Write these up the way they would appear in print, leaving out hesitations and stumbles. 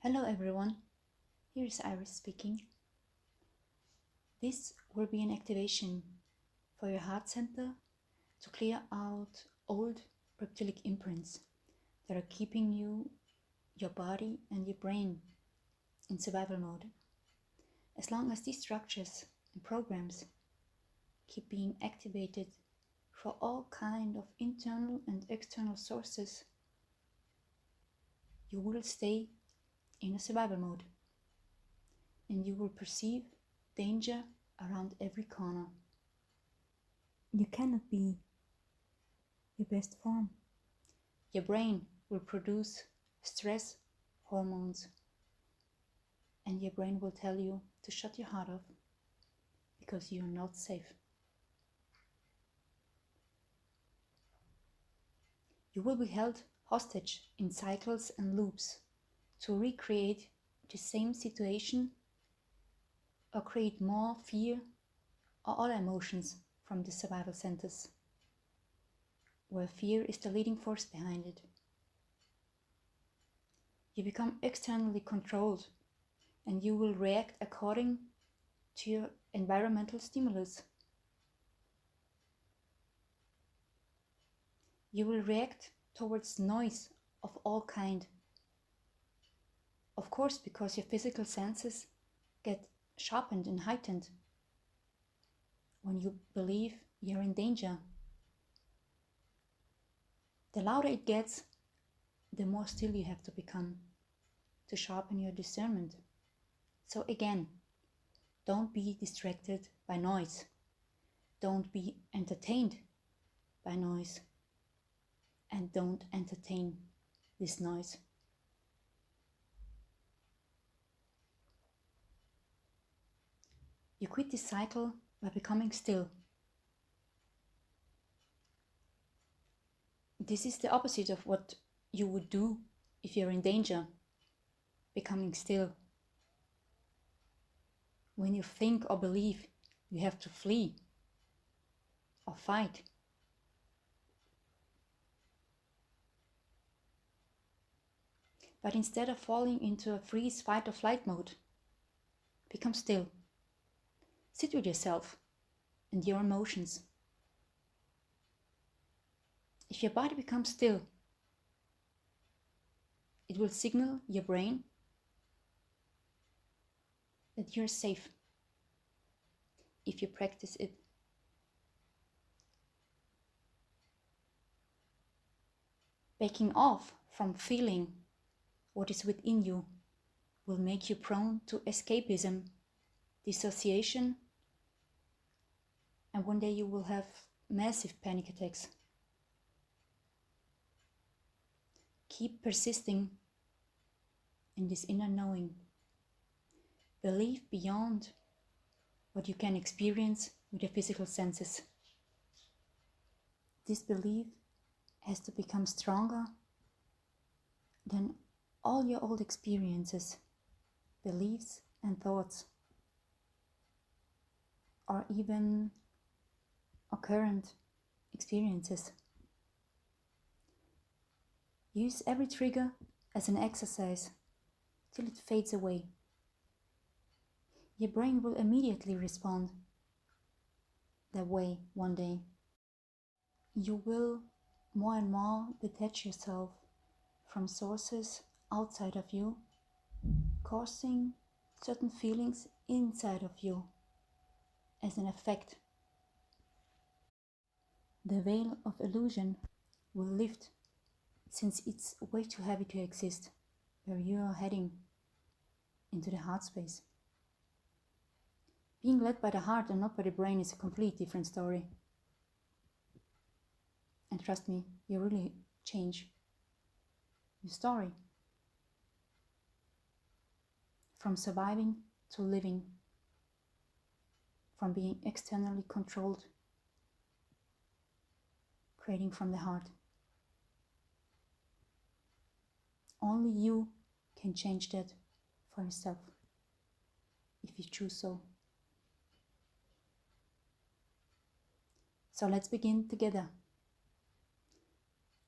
Hello everyone, here is Iris speaking. This will be an activation for your heart center to clear out old reptilic imprints that are keeping you, your body and your brain in survival mode. As long as these structures and programs keep being activated for all kind of internal and external sources, you will stay in a survival mode and you will perceive danger around every corner. You cannot be your best form. Your brain will produce stress hormones and your brain will tell you to shut your heart off because you're not safe. You will be held hostage in cycles and loops to recreate the same situation or create more fear or other emotions from the survival centers, where fear is the leading force behind it. You become externally controlled and you will react according to your environmental stimulus. You will react towards noise of all kind. Of course, because your physical senses get sharpened and heightened when you believe you're in danger. The louder it gets, the more still you have to become to sharpen your discernment. So again, don't be distracted by noise. Don't be entertained by noise. And don't entertain this noise. You quit this cycle by becoming still. This is the opposite of what you would do if you're in danger, becoming still. When you think or believe you have to flee or fight. But instead of falling into a freeze, fight or flight mode, become still. Sit with yourself and your emotions. If your body becomes still, it will signal your brain that you're safe if you practice it. Backing off from feeling what is within you will make you prone to escapism, dissociation, and one day you will have massive panic attacks. Keep persisting in this inner knowing. Believe beyond what you can experience with your physical senses. This belief has to become stronger than all your old experiences, beliefs and thoughts, or even current experiences. Use every trigger as an exercise till it fades away. Your brain will immediately respond that way one day. You will more and more detach yourself from sources outside of you, causing certain feelings inside of you as an effect. The veil of illusion will lift, since it's way too heavy to exist where you are heading into the heart space. Being led by the heart and not by the brain is a complete different story. And trust me, you really change your story. From surviving to living. From being externally controlled, creating from the heart. Only you can change that for yourself, if you choose so. So let's begin together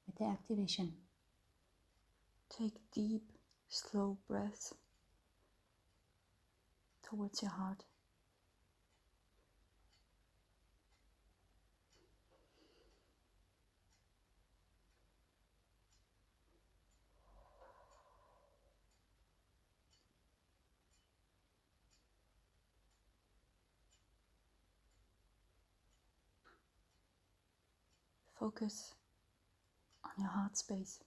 with the activation. Take deep slow breath towards your heart. Focus on your heart space.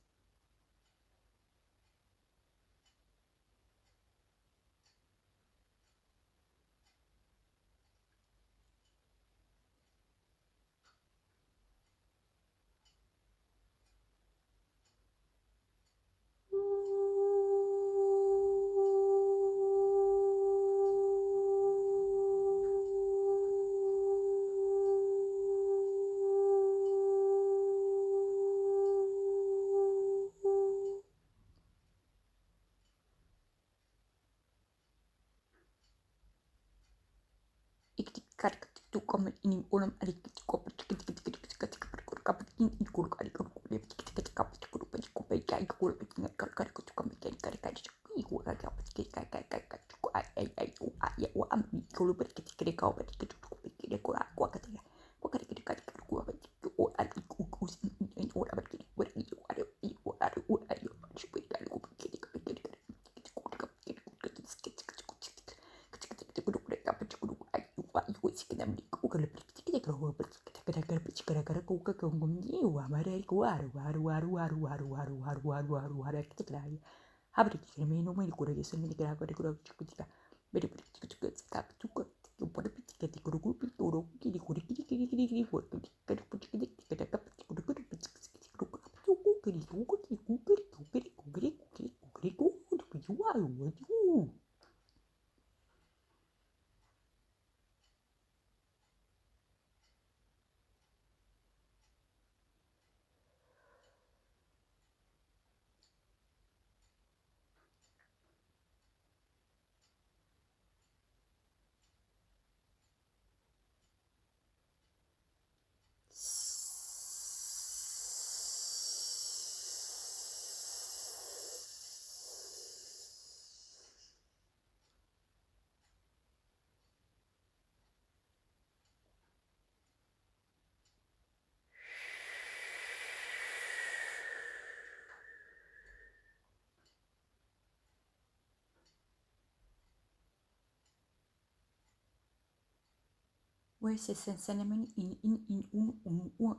Where's the cinnamon in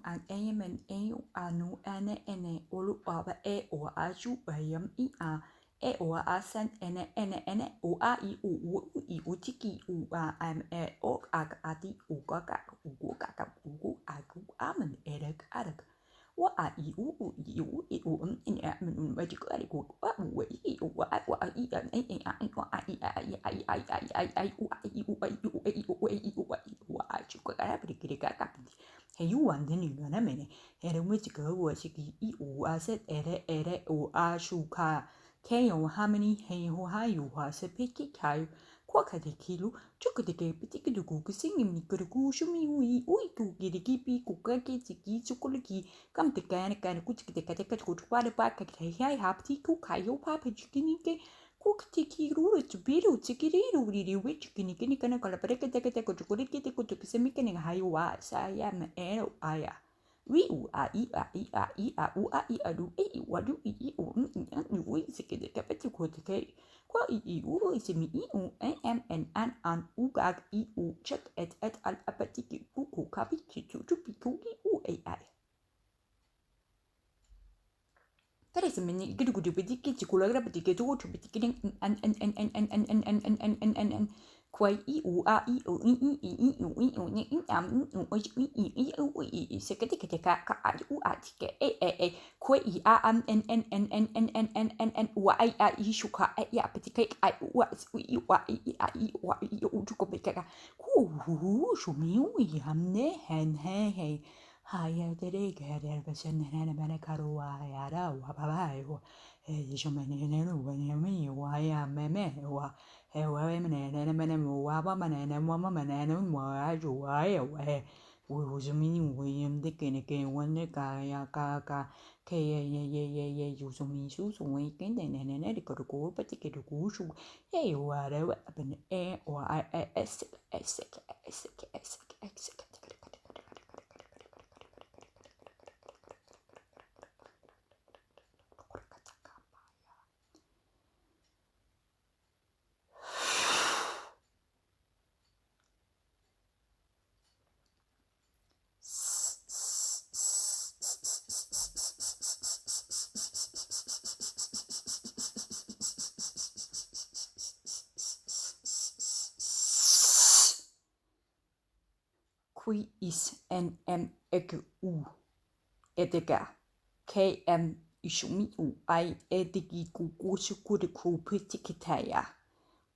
an am and a anu ane olu aba o aju ayam e o asan ene o a I utiki am o ati o kaka agu aman erek wa I in magic arigo Kam te kana kana kuchi te kate kate kuchi kwade pa kate hai hapti ku kayo pa pechikini ke kukti ruru tubiru tikiriru riri wichikini kini kana kala pareke te kate kuchi kuri kite kuchi kisemi kene hayo wa sa ya me ero aya wi u a I u a du e wa du I u wi sikede kapeti kuchi ke kwa I u semi I u an u gag I u check et al apatiki kuku kapi chichu pikugi u ai Teresa meni gitu petit chikulagra petit tu petit en kwai I u a I u I am I sekete kete ka a u a tike kwai I a en u I shuka ya petit I u I u tu ko beka ku shumi u hamne hen he Haya tere kere besen nene mene karua yara wa babai wa yisho mene nene wene mi wa ya meme wa he wa mene nene mene wa ba mene nene wa mene nene wa ju wa ya wa Uzumini William de Keneke, one the Kaya Kaka, Kaya, Uzumi, Susan, Waken, and an go to go, but to get a gushu, hey, whatever happened, or I sick. Qui is NM u edega KM ishumi u I edigi kukushu kudu pitikitaya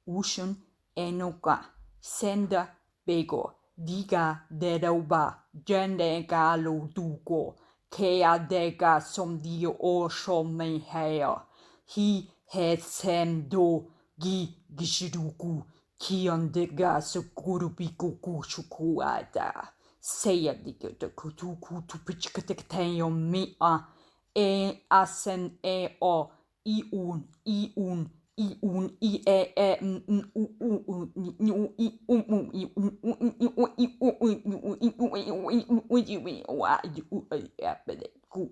Ushun enoka senda bego diga dedoba jende galo dugo kea dega somdio o shome hea he had sem do gi gishiruku kion dega sukuru biku kushukuada seya diga de kutu pichikateyo mi a asen o iun iun i u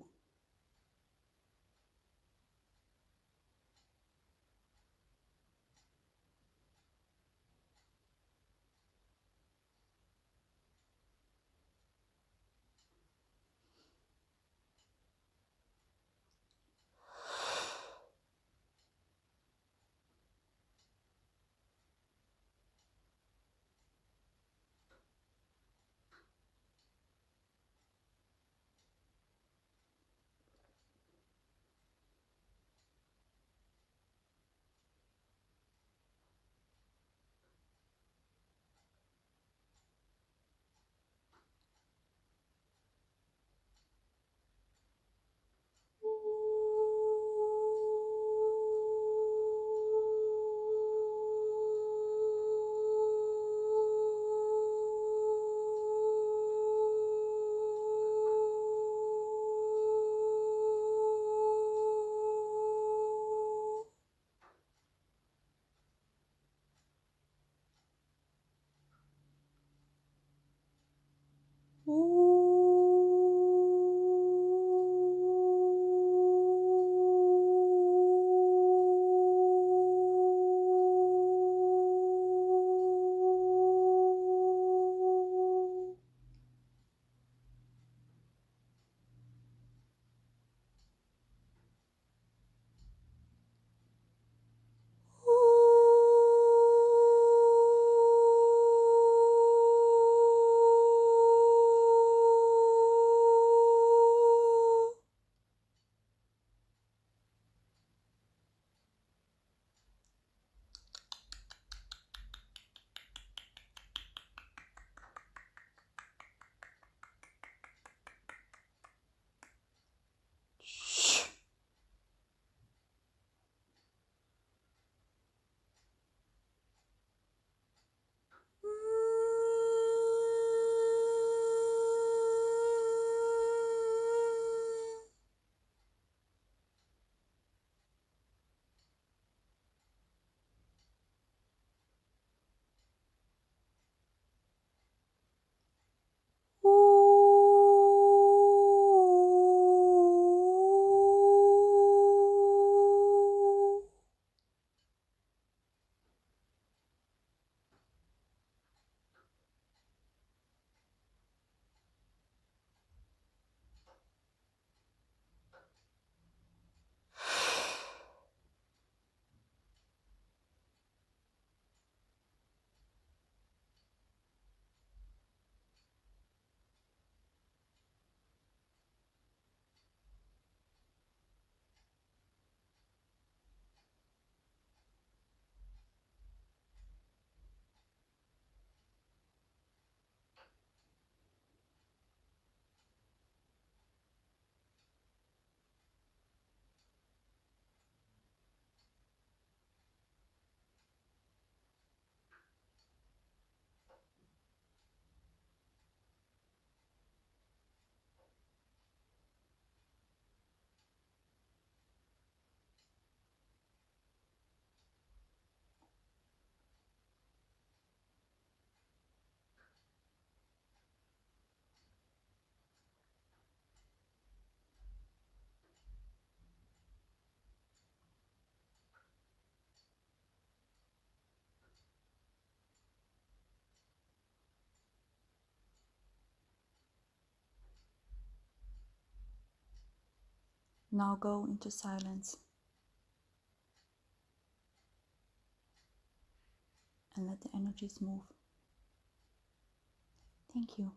Now go into silence and let the energies move. Thank you.